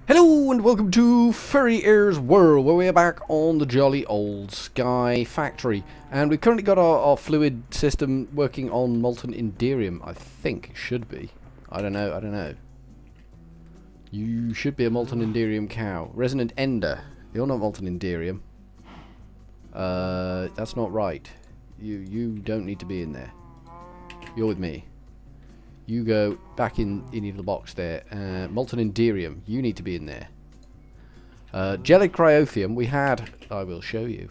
Hello and welcome to furryearsworld, where we are back on the jolly old Sky Factory, and we've currently got our fluid system working on molten inderium. I think it should be. I don't know. You should be a molten inderium cow. Resonant ender. You're not molten inderium. That's not right. You don't need to be in there. You're with me. You go back in your little box there. Molten inderium, you need to be in there. Gelid cryothium, we had... I will show you.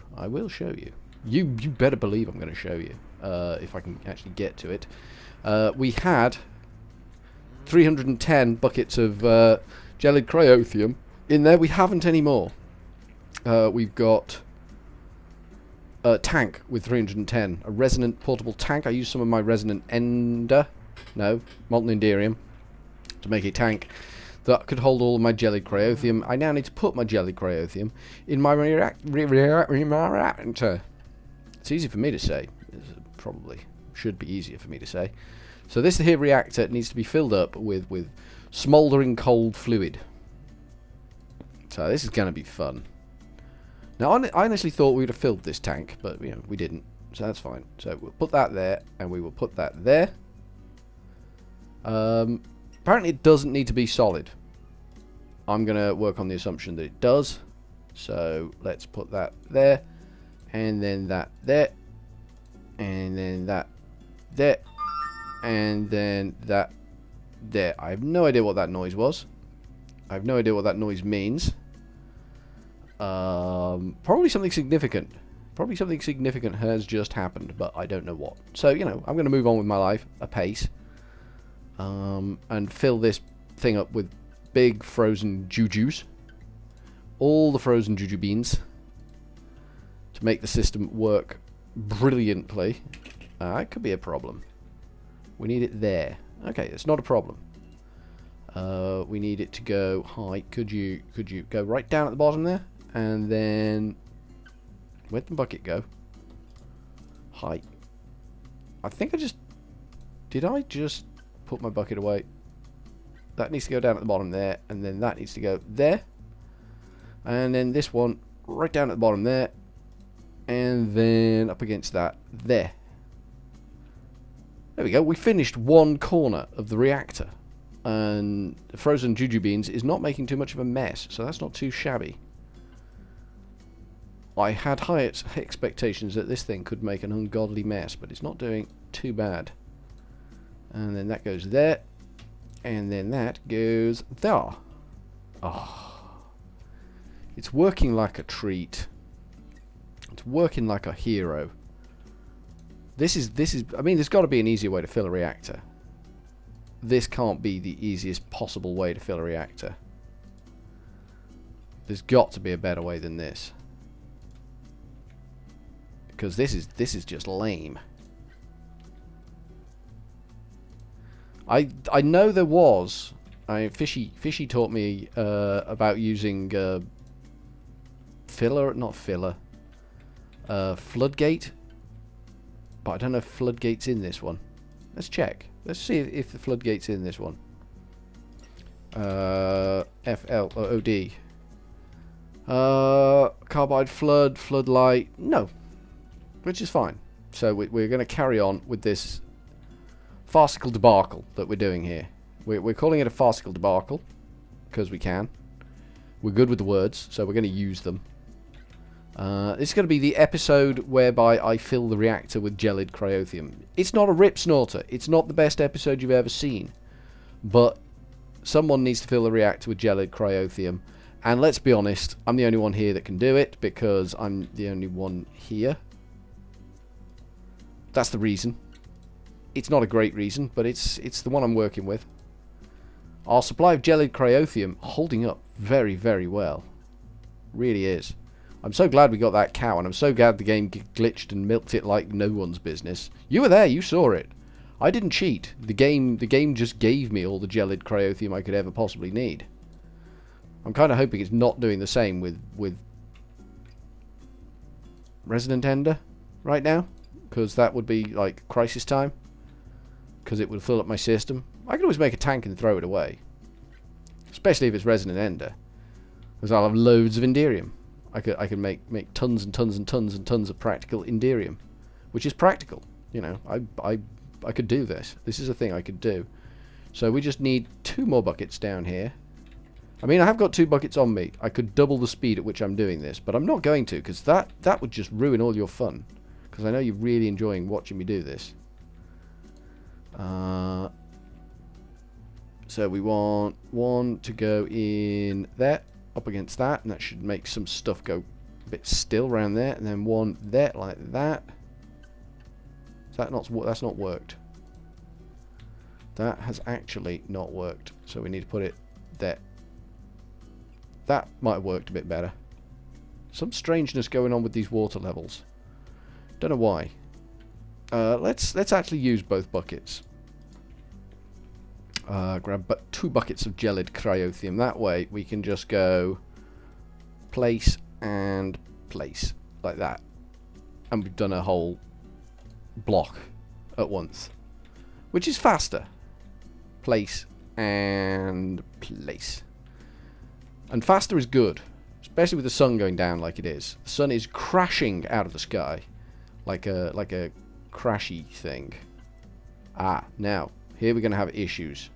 You better believe I'm going to show you. If I can actually get to it. We had 310 buckets of gelid cryothium in there. We haven't anymore. We've got a tank with 310. A resonant portable tank. I used some of my resonant ender. No, molten inderium to make a tank that could hold all of my gelid cryothium. I now need to put my gelid cryothium in my reactor. It's easy for me to say. It probably should be easier for me to say. So this here reactor needs to be filled up with smouldering cold fluid. So this is going to be fun. Now I honestly thought we would have filled this tank, but you know we didn't. So that's fine. So we'll put that there, and we will put that there. Apparently it doesn't need to be solid. I'm going to work on the assumption that it does. So let's put that there. And then that there. And then that there. And then that there. I have no idea what that noise was. I have no idea what that noise means. Probably something significant. Probably something significant has just happened, but I don't know what. So, you know, I'm going to move on with my life apace. And fill this thing up with big frozen jujus. All the frozen juju beans. To make the system work brilliantly. It could be a problem. We need it there. Okay, it's not a problem. We need it to go high. Could you go right down at the bottom there? And then... where'd the bucket go? High. I think I just... did I just... put my bucket away? That needs to go down at the bottom there, and then that needs to go there, and then this one right down at the bottom there, and then up against that there. There we go. We finished one corner of the reactor, and the frozen juju beans is not making too much of a mess, so that's not too shabby. I had high expectations that this thing could make an ungodly mess, but it's not doing too bad. And then that goes there. And then that goes there. Oh. It's working like a treat. It's working like a hero. This is I mean, there's got to be an easier way to fill a reactor. This can't be the easiest possible way to fill a reactor. There's got to be a better way than this. Because this is just lame. I know there was. Fishy taught me about using floodgate, but I don't know if floodgate's in this one. Let's check. Let's see if the floodgate's in this one. FLOD. Carbide floodlight. No, which is fine. So we're going to carry on with this farcical debacle that we're doing here. We're calling it a farcical debacle because we can. We're good with the words, so we're going to use them. It's going to be the episode whereby I fill the reactor with gelid cryothium. It's not a rip snorter. It's not the best episode you've ever seen. But someone needs to fill the reactor with gelid cryothium. And let's be honest, I'm the only one here that can do it because I'm the only one here. That's the reason. It's not a great reason, but it's the one I'm working with. Our supply of gelid cryothium holding up very, very well. Really is. I'm so glad we got that cow, and I'm so glad the game glitched and milked it like no one's business. You were there, you saw it. I didn't cheat. The game just gave me all the gelid cryothium I could ever possibly need. I'm kind of hoping it's not doing the same with Resident Ender right now, because that would be like crisis time. Because it would fill up my system. I could always make a tank and throw it away. Especially if it's Resident Ender. Because I'll have loads of Inderium. I could make tons and tons and tons and tons of practical Inderium, which is practical. You know, I could do this. This is a thing I could do. So we just need 2 more buckets down here. I mean, I have got 2 buckets on me. I could double the speed at which I'm doing this, but I'm not going to, because that would just ruin all your fun. Because I know you're really enjoying watching me do this. So we want 1 to go in there, up against that, and that should make some stuff go a bit still around there, and then 1 there, like that. That's not worked. That has actually not worked, so we need to put it there. That might have worked a bit better. Some strangeness going on with these water levels. Don't know why. Let's actually use both buckets. Grab 2 buckets of gelid cryothium. That way we can just go place and place like that, and we've done a whole block at once, which is faster. Place and place. And faster is good, especially with the sun going down like it is. The sun is crashing out of the sky like a crashy thing. Now here we're going to have issues.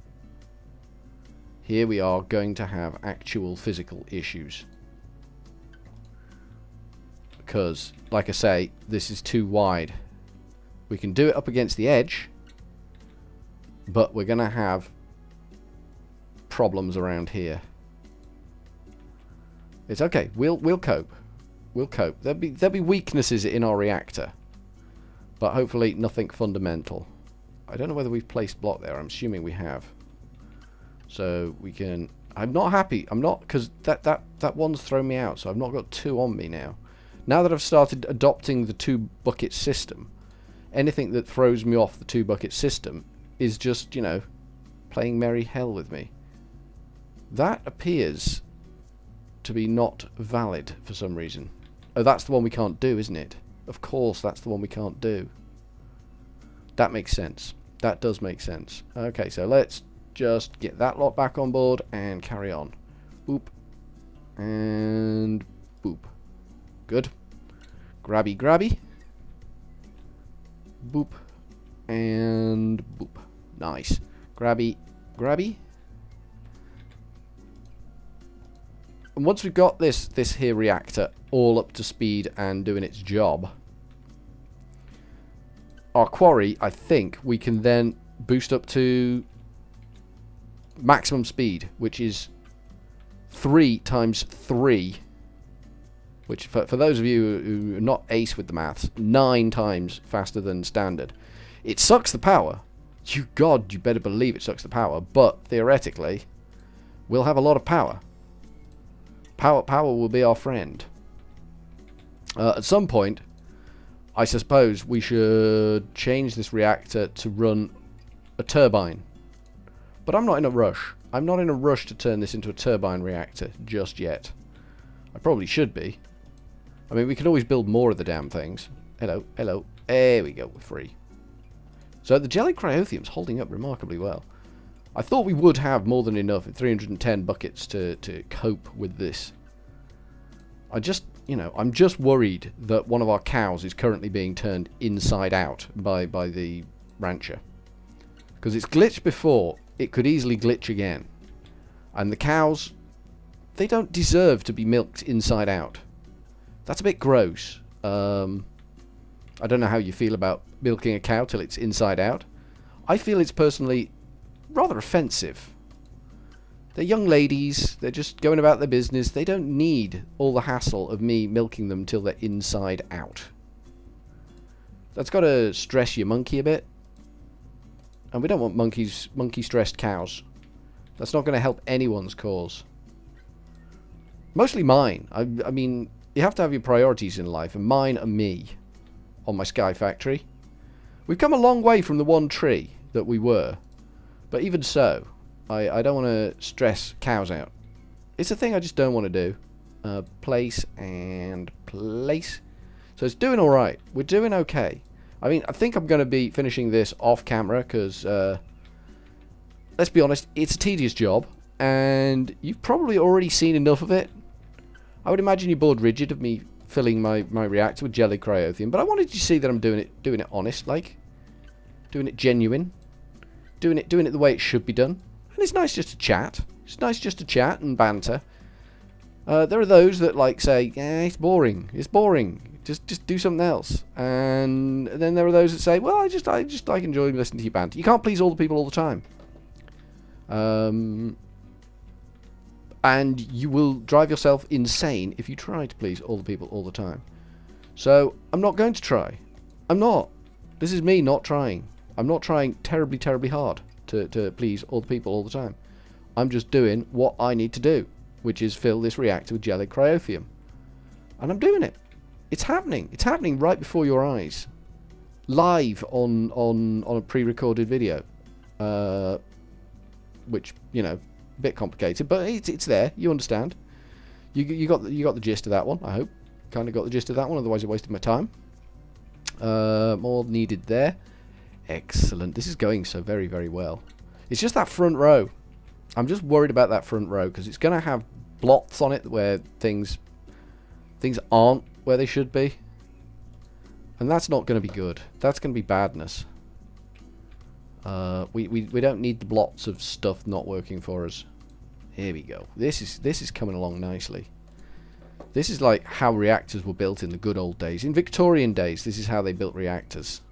Here we are going to have actual physical issues. Because, like I say, this is too wide. We can do it up against the edge, but we're going to have problems around here. It's okay. We'll cope. We'll cope. There'll be weaknesses in our reactor, but hopefully nothing fundamental. I don't know whether we've placed block there. I'm assuming we have. So we can. I'm not happy. I'm not, because that one's thrown me out. So I've not got 2 on me now. Now that I've started adopting the 2 bucket system, anything that throws me off the 2 bucket system is just, you know, playing merry hell with me. That appears to be not valid for some reason. Oh, that's the one we can't do, isn't it? Of course, that's the one we can't do. That makes sense. That does make sense. Okay, so let's just get that lot back on board and carry on. Boop. And boop. Good. Grabby, grabby. Boop. And boop. Nice. Grabby, grabby. And once we've got this here reactor all up to speed and doing its job, our quarry, I think, we can then boost up to maximum speed, which is 3 times 3, which for those of you who are not ace with the maths, 9 times faster than standard. It sucks the power. You better believe it sucks the power, but theoretically we'll have a lot of power. Power will be our friend. At some point, I suppose we should change this reactor to run a turbine. But I'm not in a rush. I'm not in a rush to turn this into a turbine reactor just yet. I probably should be. I mean, we could always build more of the damn things. Hello, hello. There we go, we're free. So the jelly cryothium's holding up remarkably well. I thought we would have more than enough at 310 buckets to cope with this. I'm just worried that one of our cows is currently being turned inside out by the rancher. Because it's glitched before, it could easily glitch again. And the cows, they don't deserve to be milked inside out. That's a bit gross. I don't know how you feel about milking a cow till it's inside out. I feel it's personally rather offensive. They're young ladies, they're just going about their business, they don't need all the hassle of me milking them till they're inside out. That's got to stress your monkey a bit. And we don't want monkey-stressed cows. That's not going to help anyone's cause. Mostly mine. I mean, you have to have your priorities in life, and mine are me on my Sky Factory. We've come a long way from the one tree that we were. But even so, I don't want to stress cows out. It's a thing I just don't want to do. Place and place. So it's doing alright. We're doing okay. I mean, I think I'm going to be finishing this off camera because, let's be honest, it's a tedious job. And you've probably already seen enough of it. I would imagine you're bored rigid of me filling my reactor with jelly cryothium, but I wanted you to see that I'm doing it honest, like doing it genuine, doing it the way it should be done. And it's nice just to chat. It's nice just to chat and banter. There are those that like say, "Yeah, it's boring. It's boring. Just do something else." And then there are those that say, "Well, I just like enjoying listening to you banter." You can't please all the people all the time. And you will drive yourself insane if you try to please all the people all the time. So I'm not going to try. I'm not. This is me not trying. I'm not trying terribly, terribly hard to please all the people all the time. I'm just doing what I need to do, which is fill this reactor with jelly cryothium. And I'm doing it. It's happening. It's happening right before your eyes. Live on a pre-recorded video. Which, you know, a bit complicated, but it's there. You understand. You got the gist of that one, I hope. Kind of got the gist of that one, otherwise I wasted my time. More needed there. Excellent. This is going so very, very well. It's just that front row. I'm just worried about that front row because it's going to have blots on it where things aren't where they should be. And that's not going to be good. That's going to be badness. We don't need the blots of stuff not working for us. Here we go. This is coming along nicely. This is like how reactors were built in the good old days. In Victorian days, this is how they built reactors.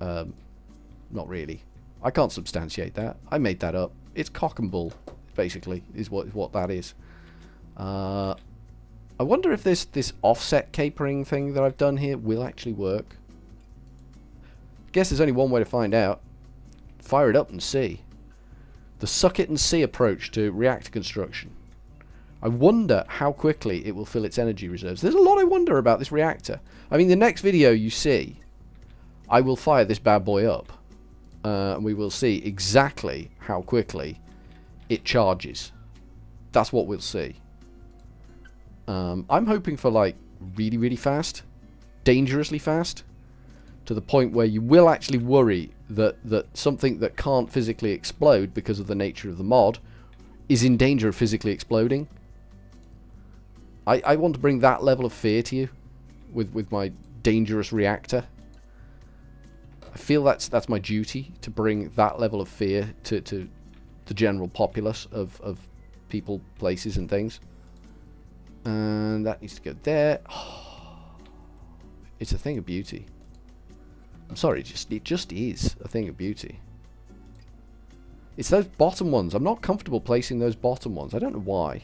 Not really. I can't substantiate that. I made that up. It's cock and bull, basically, is what that is. I wonder if this offset capering thing that I've done here will actually work. Guess there's only one way to find out. Fire it up and see. The suck it and see approach to reactor construction. I wonder how quickly it will fill its energy reserves. There's a lot I wonder about this reactor. I mean, the next video you see, I will fire this bad boy up. And we will see exactly how quickly it charges. That's what we'll see. I'm hoping for like really, really fast. Dangerously fast. To the point where you will actually worry that something that can't physically explode because of the nature of the mod is in danger of physically exploding. I want to bring that level of fear to you with my dangerous reactor. I feel that's my duty, to bring that level of fear to the general populace of people, places and things. And that needs to go there. Oh, it's a thing of beauty. I'm sorry, it just is a thing of beauty. It's those bottom ones. I'm not comfortable placing those bottom ones. I don't know why.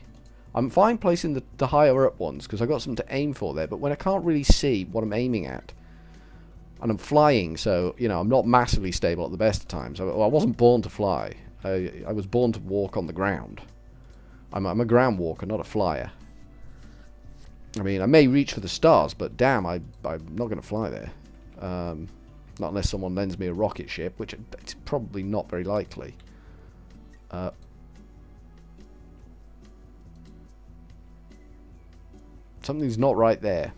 I'm fine placing the higher up ones because I've got something to aim for there. But when I can't really see what I'm aiming at, and I'm flying, so, you know, I'm not massively stable at the best of times. I wasn't born to fly. I was born to walk on the ground. I'm a ground walker, not a flyer. I mean, I may reach for the stars, but damn, I'm not going to fly there. Not unless someone lends me a rocket ship, which it's probably not very likely. Something's not right there.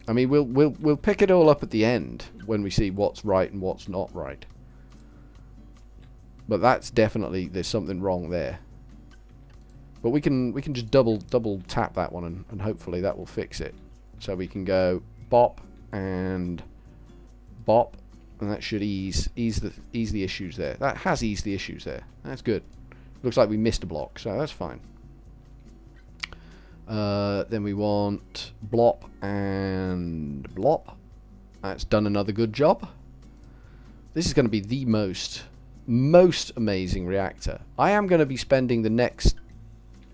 I mean, we'll pick it all up at the end when we see what's right and what's not right. But that's definitely, there's something wrong there. But we can just double tap that one and hopefully that will fix it. So we can go bop and bop, and that should ease the issues there. That has eased the issues there. That's good. Looks like we missed a block, so that's fine. Then we want blop and blop. That's done another good job. This is going to be the most amazing reactor. I am going to be spending the next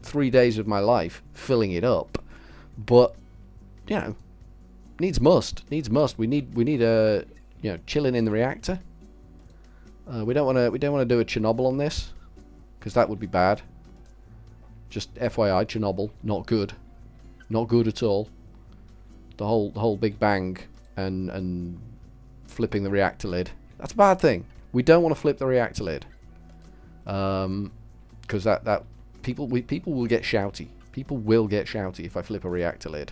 3 days of my life filling it up, but you know, needs must. We need a, you know, chilling in the reactor. We don't want to do a Chernobyl on this because that would be bad. Just FYI, Chernobyl, not good at all. The whole Big Bang and flipping the reactor lid, that's a bad thing. We don't want to flip the reactor lid, because that people will get shouty. People will get shouty if I flip a reactor lid.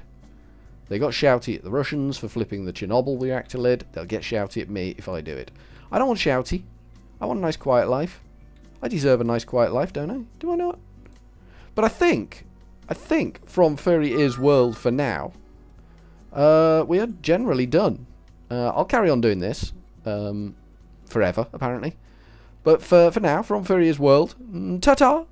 They got shouty at the Russians for flipping the Chernobyl reactor lid. They'll get shouty at me if I do it. I don't want shouty. I want a nice quiet life. I deserve a nice quiet life, don't I? Do I not? But I think I think from furryearsworld for now, we are generally done. I'll carry on doing this forever, apparently. But for now, from furryearsworld, ta-ta!